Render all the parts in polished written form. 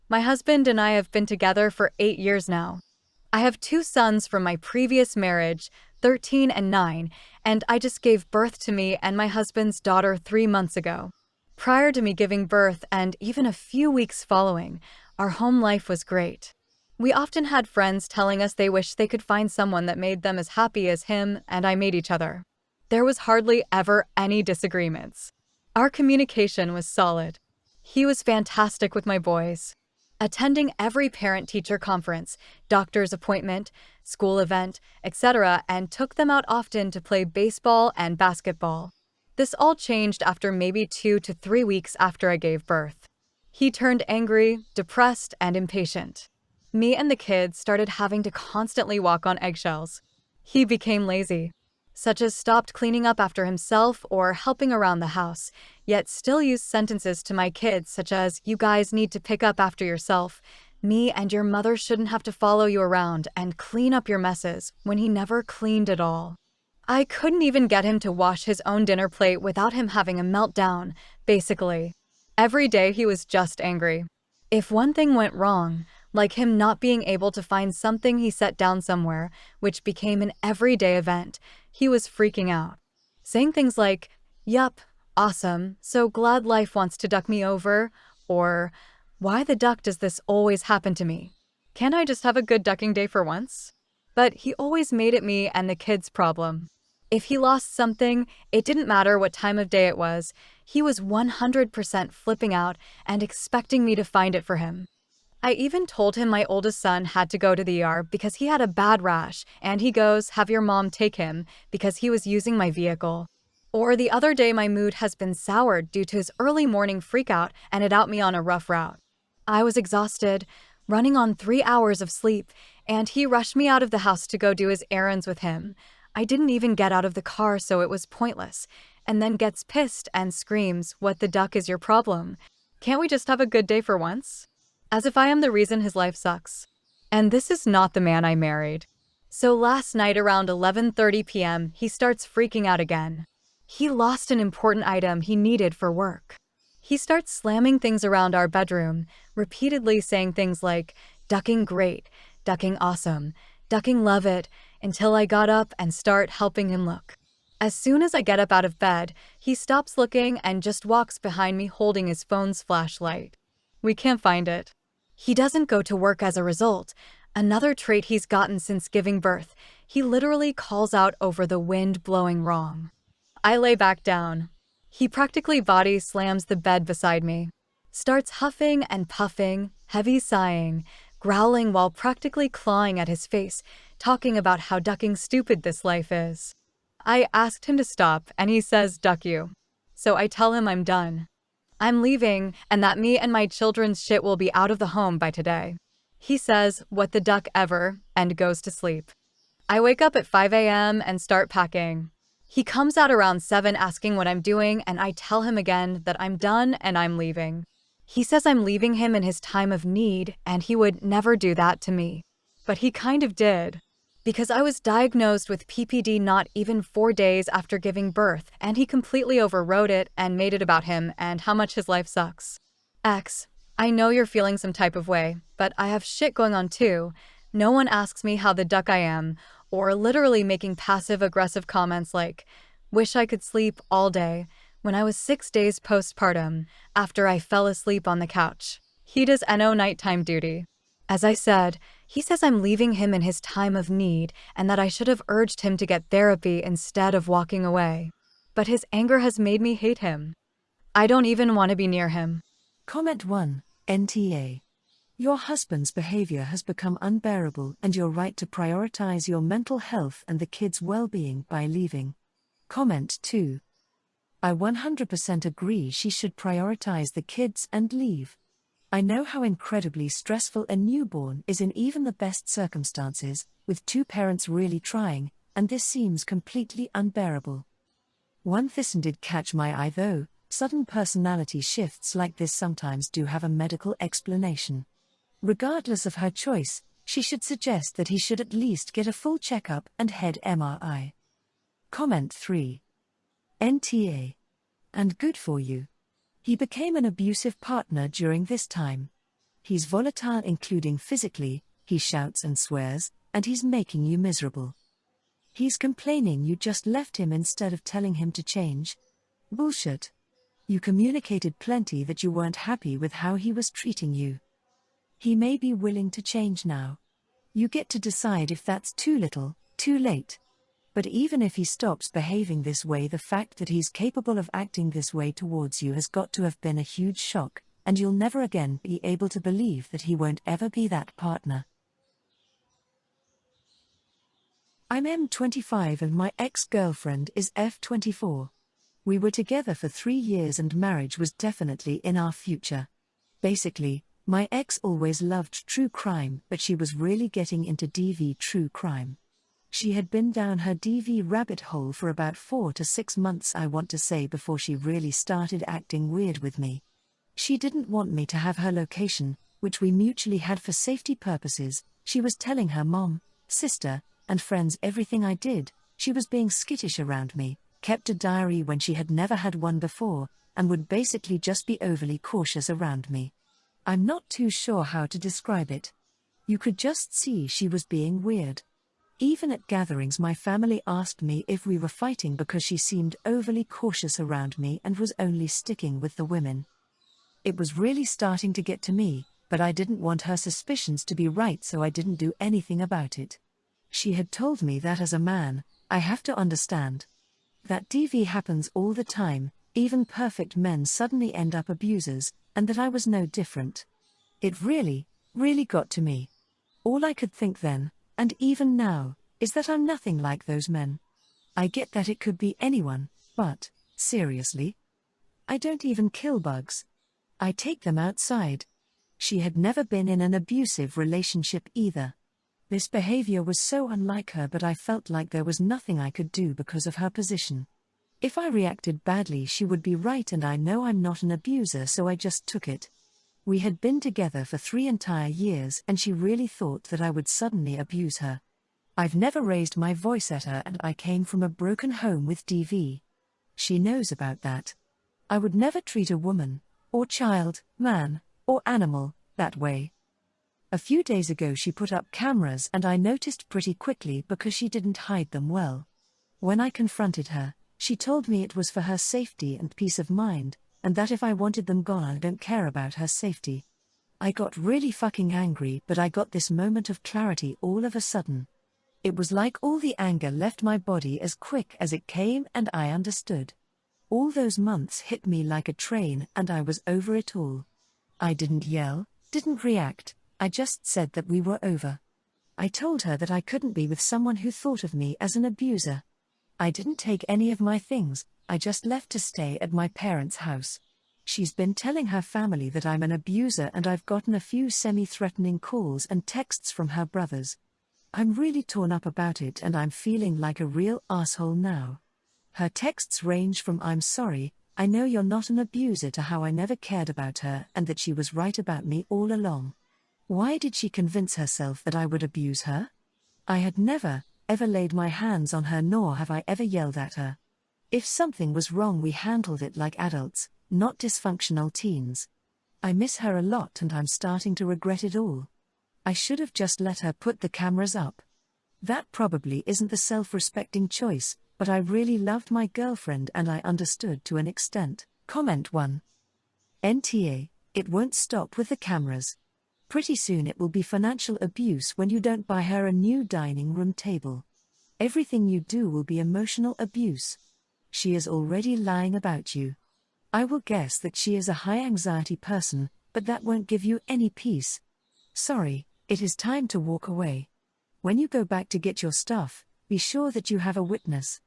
My husband and I have been together for 8 years now. I have two sons from my previous marriage, 13 and 9, and I just gave birth to me and my husband's daughter 3 months ago. Prior to me giving birth and even a few weeks following, our home life was great. We often had friends telling us they wish they could find someone that made them as happy as him and I made each other. There was hardly ever any disagreements. Our communication was solid. He was fantastic with my boys, attending every parent-teacher conference, doctor's appointment, school event, etc., and took them out often to play baseball and basketball. This all changed after maybe 2 to 3 weeks after I gave birth. He turned angry, depressed, and impatient. Me and the kids started having to constantly walk on eggshells. He became lazy, such as stopped cleaning up after himself or helping around the house, yet still used sentences to my kids such as, "You guys need to pick up after yourself. Me and your mother shouldn't have to follow you around and clean up your messes," when he never cleaned at all. I couldn't even get him to wash his own dinner plate without him having a meltdown, basically. Every day he was just angry. If one thing went wrong, like him not being able to find something he set down somewhere, which became an everyday event, he was freaking out. Saying things like, "Yup, awesome, so glad life wants to duck me over," or, "Why the duck does this always happen to me? Can't I just have a good ducking day for once?" But he always made it me and the kids' problem. If he lost something, it didn't matter what time of day it was, he was 100% flipping out and expecting me to find it for him. I even told him my oldest son had to go to the ER because he had a bad rash, and he goes, "Have your mom take him," because he was using my vehicle. Or the other day my mood has been soured due to his early morning freakout and it out me on a rough route. I was exhausted, running on 3 hours of sleep, and he rushed me out of the house to go do his errands with him. I didn't even get out of the car, so it was pointless, and then gets pissed and screams, "What the duck is your problem? Can't we just have a good day for once?" As if I am the reason his life sucks. And this is not the man I married. So last night around 11:30 p.m., he starts freaking out again. He lost an important item he needed for work. He starts slamming things around our bedroom, repeatedly saying things like, "Ducking great, ducking awesome, ducking love it," until I got up and start helping him look. As soon as I get up out of bed, he stops looking and just walks behind me holding his phone's flashlight. We can't find it. He doesn't go to work as a result. Another trait he's gotten since giving birth, he literally calls out over the wind blowing wrong. I lay back down. He practically body slams the bed beside me, starts huffing and puffing, heavy sighing, growling while practically clawing at his face, talking about how ducking stupid this life is. I asked him to stop and he says, "Duck you." So I tell him I'm done. I'm leaving and that me and my children's shit will be out of the home by today. He says, "What the duck ever," and goes to sleep. I wake up at 5 a.m. and start packing. He comes out around 7 asking what I'm doing, and I tell him again that I'm done and I'm leaving. He says I'm leaving him in his time of need and he would never do that to me. But he kind of did. Because I was diagnosed with PPD not even 4 days after giving birth, and he completely overrode it and made it about him and how much his life sucks. X, I know you're feeling some type of way, but I have shit going on too. No one asks me how the duck I am, or literally making passive-aggressive comments like, "Wish I could sleep all day," when I was 6 days postpartum, after I fell asleep on the couch. He does NO nighttime duty. As I said, he says I'm leaving him in his time of need and that I should have urged him to get therapy instead of walking away. But his anger has made me hate him. I don't even want to be near him. Comment 1, NTA. Your husband's behavior has become unbearable and you're right to prioritize your mental health and the kids' well-being by leaving. Comment 2. I 100% agree she should prioritize the kids and leave. I know how incredibly stressful a newborn is in even the best circumstances, with two parents really trying, and this seems completely unbearable. One thing did catch my eye though, sudden personality shifts like this sometimes do have a medical explanation. Regardless of her choice, she should suggest that he should at least get a full checkup and head MRI. Comment 3. NTA. And good for you. He became an abusive partner during this time. He's volatile, including physically, he shouts and swears, and he's making you miserable. He's complaining you just left him instead of telling him to change. Bullshit. You communicated plenty that you weren't happy with how he was treating you. He may be willing to change now. You get to decide if that's too little, too late. But even if he stops behaving this way, the fact that he's capable of acting this way towards you has got to have been a huge shock, and you'll never again be able to believe that he won't ever be that partner. I'm M25 and my ex-girlfriend is F24. We were together for 3 years and marriage was definitely in our future. Basically, my ex always loved true crime, but she was really getting into DV true crime. She had been down her DV rabbit hole for about 4 to 6 months, I want to say, before she really started acting weird with me. She didn't want me to have her location, which we mutually had for safety purposes. She was telling her mom, sister, and friends everything I did. She was being skittish around me, kept a diary when she had never had one before, and would basically just be overly cautious around me. I'm not too sure how to describe it. You could just see she was being weird. Even at gatherings, my family asked me if we were fighting because she seemed overly cautious around me and was only sticking with the women. It was really starting to get to me, but I didn't want her suspicions to be right, so I didn't do anything about it. She had told me that as a man, I have to understand that DV happens all the time, even perfect men suddenly end up abusers, and that I was no different. It really, really got to me. All I could think then, and even now, is that I'm nothing like those men. I get that it could be anyone, but, seriously? I don't even kill bugs. I take them outside. She had never been in an abusive relationship either. This behavior was so unlike her, but I felt like there was nothing I could do because of her position. If I reacted badly, she would be right, and I know I'm not an abuser, so I just took it. We had been together for 3 entire years, and she really thought that I would suddenly abuse her. I've never raised my voice at her, and I came from a broken home with DV. She knows about that. I would never treat a woman, or child, man, or animal, that way. A few days ago she put up cameras and I noticed pretty quickly because she didn't hide them well. When I confronted her, she told me it was for her safety and peace of mind, and that if I wanted them gone, I don't care about her safety. I got really fucking angry, but I got this moment of clarity all of a sudden. It was like all the anger left my body as quick as it came, and I understood. All those months hit me like a train and I was over it all. I didn't yell, didn't react, I just said that we were over. I told her that I couldn't be with someone who thought of me as an abuser. I didn't take any of my things, I just left to stay at my parents' house. She's been telling her family that I'm an abuser, and I've gotten a few semi-threatening calls and texts from her brothers. I'm really torn up about it, and I'm feeling like a real asshole now. Her texts range from "I'm sorry, I know you're not an abuser" to how I never cared about her and that she was right about me all along. Why did she convince herself that I would abuse her? I had never, ever laid my hands on her, nor have I ever yelled at her. If something was wrong, we handled it like adults, not dysfunctional teens. I miss her a lot and I'm starting to regret it all. I should have just let her put the cameras up. That probably isn't the self-respecting choice, but I really loved my girlfriend and I understood to an extent. Comment 1. NTA, it won't stop with the cameras. Pretty soon it will be financial abuse when you don't buy her a new dining room table. Everything you do will be emotional abuse. She is already lying about you. I will guess that she is a high anxiety person, but that won't give you any peace. Sorry, it is time to walk away. When you go back to get your stuff, be sure that you have a witness.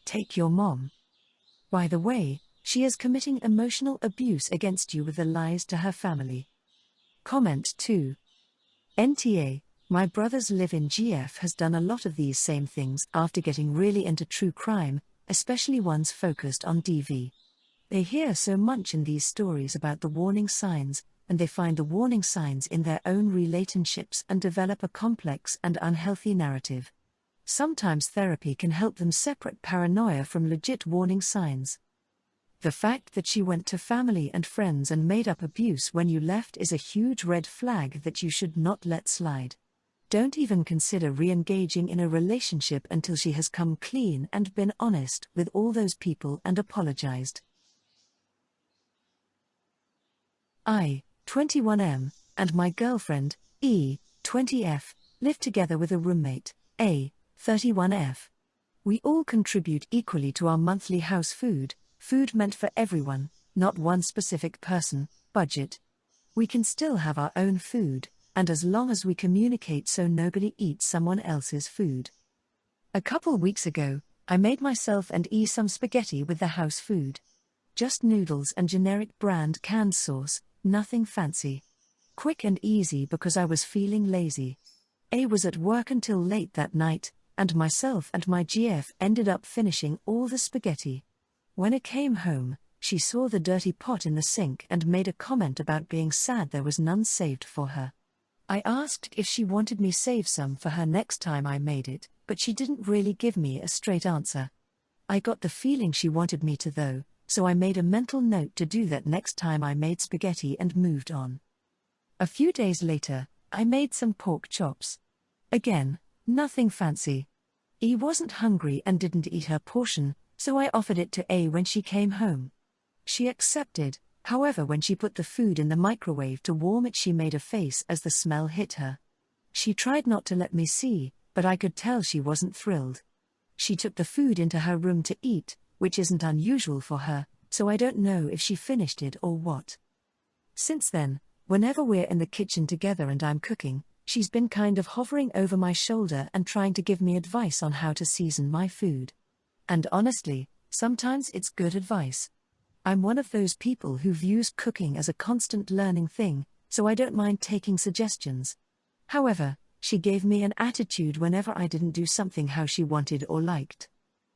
Take your mom. By the way, she is committing emotional abuse against you with the lies to her family. Comment 2. NTA, my brother's live-in GF has done a lot of these same things after getting really into true crime, especially ones focused on DV. They hear so much in these stories about the warning signs, and they find the warning signs in their own relationships and develop a complex and unhealthy narrative. Sometimes therapy can help them separate paranoia from legit warning signs. The fact that she went to family and friends and made up abuse when you left is a huge red flag that you should not let slide. Don't even consider re-engaging in a relationship until she has come clean and been honest with all those people and apologized. I, 21M, and my girlfriend, E, 20F, live together with a roommate, A, 31F. We all contribute equally to our monthly house food meant for everyone, not one specific person, budget. We can still have our own food, and as long as we communicate so nobody eats someone else's food. A couple weeks ago, I made myself and E some spaghetti with the house food. Just noodles and generic brand canned sauce, nothing fancy. Quick and easy because I was feeling lazy. A was at work until late that night, and myself and my GF ended up finishing all the spaghetti. When I came home, she saw the dirty pot in the sink and made a comment about being sad there was none saved for her. I asked if she wanted me save some for her next time I made it, but she didn't really give me a straight answer. I got the feeling she wanted me to though, so I made a mental note to do that next time I made spaghetti and moved on. A few days later, I made some pork chops. Again, nothing fancy. E wasn't hungry and didn't eat her portion, so I offered it to A when she came home. She accepted, however when she put the food in the microwave to warm it she made a face as the smell hit her. She tried not to let me see, but I could tell she wasn't thrilled. She took the food into her room to eat, which isn't unusual for her, so I don't know if she finished it or what. Since then, whenever we're in the kitchen together and I'm cooking, she's been kind of hovering over my shoulder and trying to give me advice on how to season my food. And honestly, sometimes it's good advice. I'm one of those people who views cooking as a constant learning thing, so I don't mind taking suggestions. However, she gave me an attitude whenever I didn't do something how she wanted or liked.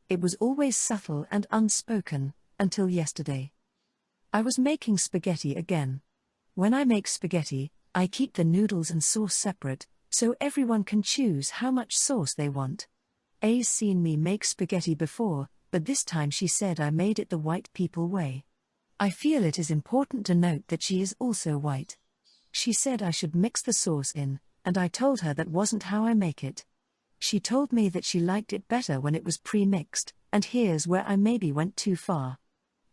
It was always subtle and unspoken, until yesterday. I was making spaghetti again. When I make spaghetti, I keep the noodles and sauce separate, so everyone can choose how much sauce they want. A's seen me make spaghetti before, but this time she said I made it the white people way. I feel it is important to note that she is also white. She said I should mix the sauce in, and I told her that wasn't how I make it. She told me that she liked it better when it was pre-mixed, and here's where I maybe went too far.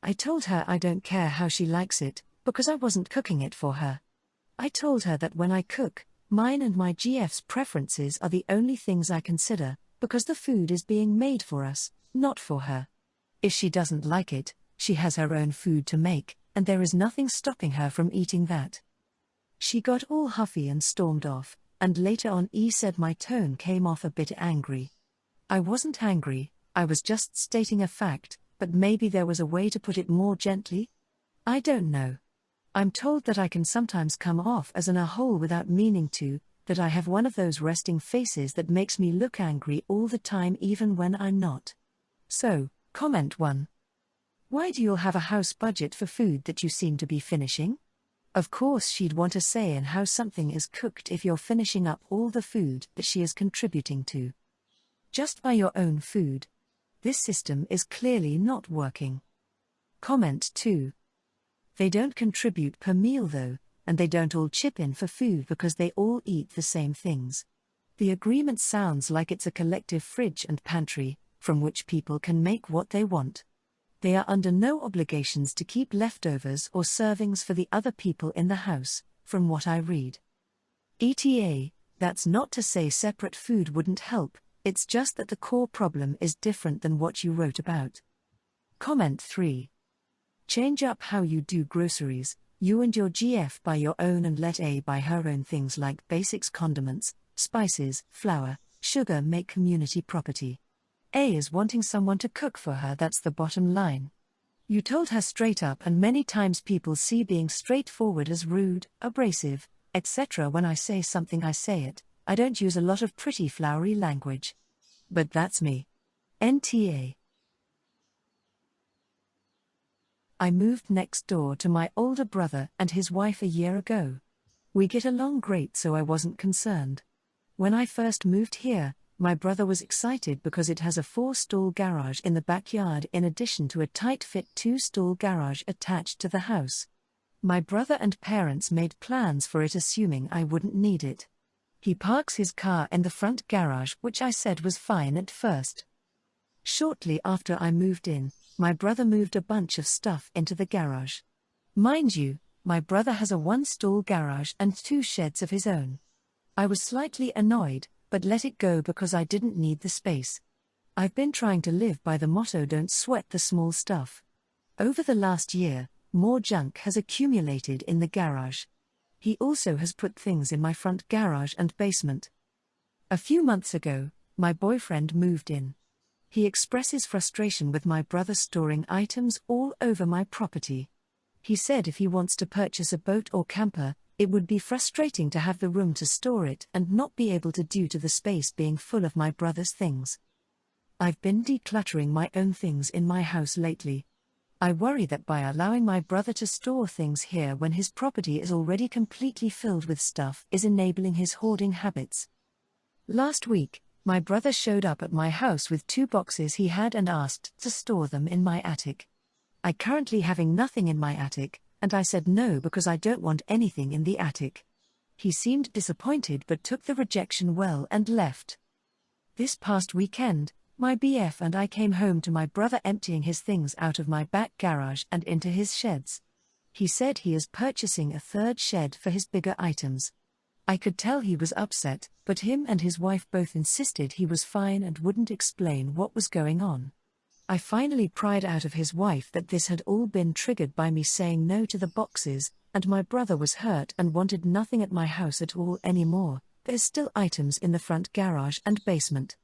I told her I don't care how she likes it, because I wasn't cooking it for her. I told her that when I cook, mine and my GF's preferences are the only things I consider, because the food is being made for us, not for her. If she doesn't like it, she has her own food to make, and there is nothing stopping her from eating that. She got all huffy and stormed off, and later on E said my tone came off a bit angry. I wasn't angry, I was just stating a fact, but maybe there was a way to put it more gently? I don't know. I'm told that I can sometimes come off as an a-hole without meaning to, that I have one of those resting faces that makes me look angry all the time even when I'm not. So, comment 1. Why do you all have a house budget for food that you seem to be finishing? Of course she'd want a say in how something is cooked if you're finishing up all the food that she is contributing to. Just buy your own food. This system is clearly not working. Comment 2. They don't contribute per meal though, and they don't all chip in for food because they all eat the same things. The agreement sounds like it's a collective fridge and pantry, from which people can make what they want. They are under no obligations to keep leftovers or servings for the other people in the house, from what I read. ETA, that's not to say separate food wouldn't help, it's just that the core problem is different than what you wrote about. Comment 3. Change up how you do groceries. You and your GF buy your own and let A buy her own things like basics, condiments, spices, flour, sugar. Make community property. A is wanting someone to cook for her, that's the bottom line. You told her straight up, and many times people see being straightforward as rude, abrasive, etc. When I say something I say it, I don't use a lot of pretty flowery language. But that's me. NTA. I moved next door to my older brother and his wife a year ago. We get along great, so I wasn't concerned. When I first moved here, My brother was excited because it has a 4-stall garage in the backyard in addition to a tight-fit 2-stall garage attached to the house. My brother and parents made plans for it assuming I wouldn't need it. He parks his car in the front garage, which I said was fine at first. Shortly after I moved in, my brother moved a bunch of stuff into the garage. Mind you, my brother has a 1-stall garage and 2 sheds of his own. I was slightly annoyed, but let it go because I didn't need the space. I've been trying to live by the motto don't sweat the small stuff. Over the last year, more junk has accumulated in the garage. He also has put things in my front garage and basement. A few months ago, my boyfriend moved in. He expresses frustration with my brother storing items all over my property. He said if he wants to purchase a boat or camper, it would be frustrating to have the room to store it and not be able to due to the space being full of my brother's things. I've been decluttering my own things in my house lately. I worry that by allowing my brother to store things here when his property is already completely filled with stuff is enabling his hoarding habits. Last week, my brother showed up at my house with 2 boxes he had and asked to store them in my attic. I currently having nothing in my attic, and I said no because I don't want anything in the attic. He seemed disappointed but took the rejection well and left. This past weekend, my BF and I came home to my brother emptying his things out of my back garage and into his sheds. He said he is purchasing a 3rd shed for his bigger items. I could tell he was upset, but him and his wife both insisted he was fine and wouldn't explain what was going on. I finally pried out of his wife that this had all been triggered by me saying no to the boxes, and my brother was hurt and wanted nothing at my house at all anymore. There's still items in the front garage and basement.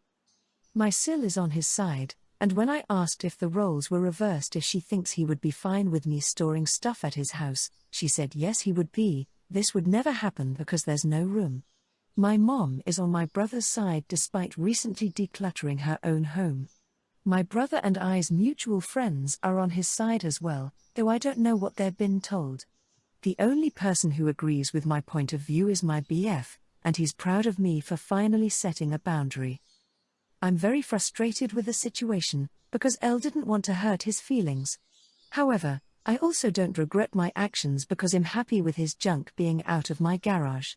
My sil is on his side, and when I asked if the roles were reversed if she thinks he would be fine with me storing stuff at his house, she said yes he would be. This would never happen because there's no room. My mom is on my brother's side despite recently decluttering her own home. My brother and I's mutual friends are on his side as well, though I don't know what they've been told. The only person who agrees with my point of view is my BF, and he's proud of me for finally setting a boundary. I'm very frustrated with the situation, because Elle didn't want to hurt his feelings. However, I also don't regret my actions because I'm happy with his junk being out of my garage.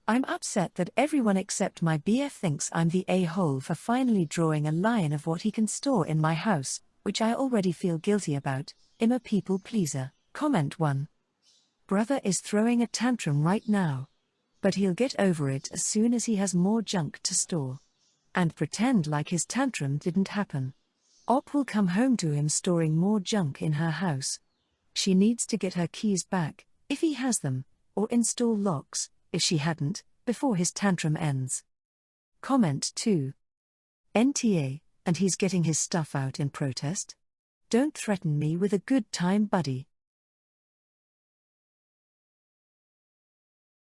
I'm upset that everyone except my BF thinks I'm the a-hole for finally drawing a line of what he can store in my house, which I already feel guilty about. I'm a people pleaser. Comment 1. Brother is throwing a tantrum right now. But he'll get over it as soon as he has more junk to store. And pretend like his tantrum didn't happen. Op will come home to him storing more junk in her house. She needs to get her keys back, if he has them, or install locks, if she hadn't, before his tantrum ends. Comment 2. NTA, and he's getting his stuff out in protest? Don't threaten me with a good time, buddy.